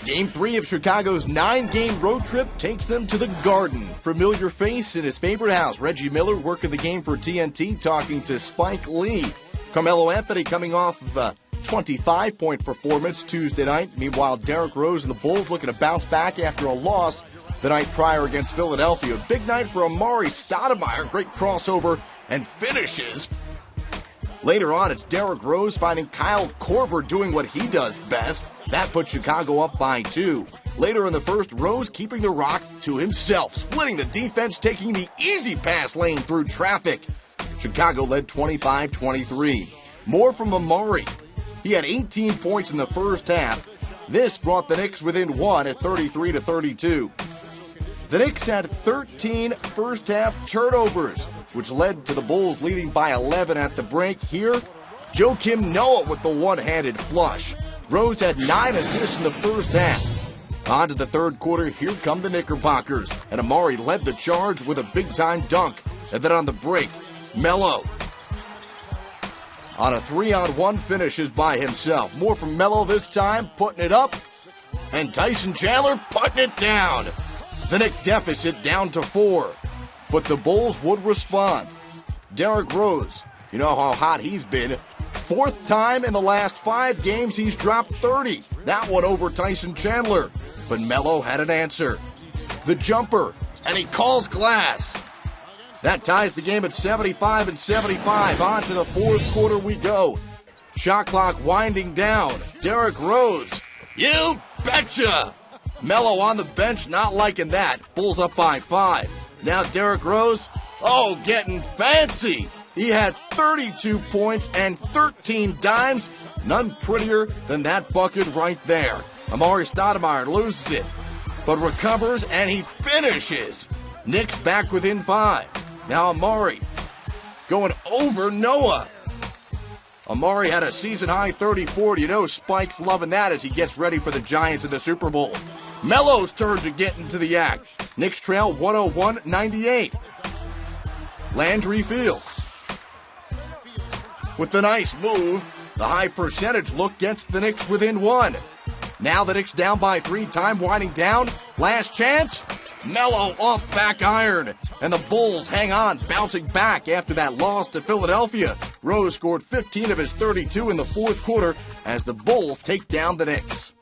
Game 3 of Chicago's 9-game road trip takes them to the Garden. Familiar face in his favorite house, Reggie Miller working the game for TNT, talking to Spike Lee. Carmelo Anthony coming off of a 25-point performance Tuesday night. Meanwhile, Derrick Rose and the Bulls looking to bounce back after a loss the night prior against Philadelphia. Big night for Amar'e. Stoudemire, great crossover and finishes. Later on, it's Derrick Rose finding Kyle Korver doing what he does best. That put Chicago up by 2. Later in the first, Rose keeping the rock to himself, splitting the defense, taking the easy pass lane through traffic. Chicago led 25-23. More from Amar'e. He had 18 points in the first half. This brought the Knicks within 1 at 33-32. The Knicks had 13 first-half turnovers, which led to the Bulls leading by 11 at the break. Here, Joakim Noah with the one-handed flush. Rose had 9 assists in the first half. On to the third quarter, here come the Knickerbockers, and Amar'e led the charge with a big-time dunk. And then on the break, Melo on a 3-on-1 finishes by himself. More from Melo this time, putting it up, and Tyson Chandler putting it down. The Knicks deficit down to 4, but the Bulls would respond. Derrick Rose, you know how hot he's been. 4th time in the last 5 games he's dropped 30. That one over Tyson Chandler, but Melo had an answer. The jumper, and he calls glass. That ties the game at 75-75. On to the fourth quarter we go. Shot clock winding down. Derrick Rose, you betcha! Melo on the bench, not liking that. Bulls up by 5. Now Derrick Rose, getting fancy. He had 32 points and 13 dimes. None prettier than that bucket right there. Amar'e Stoudemire loses it, but recovers and he finishes. Knicks back within 5. Now Amar'e going over Noah. Amar'e had a season-high 34. You know Spike's loving that as he gets ready for the Giants in the Super Bowl. Melo's turn to get into the act. Knicks trail 101-98. Landry Fields with the nice move. The high percentage look gets the Knicks within 1. Now the Knicks down by 3. Time winding down. Last chance. Melo off back iron. And the Bulls hang on, bouncing back after that loss to Philadelphia. Rose scored 15 of his 32 in the fourth quarter as the Bulls take down the Knicks.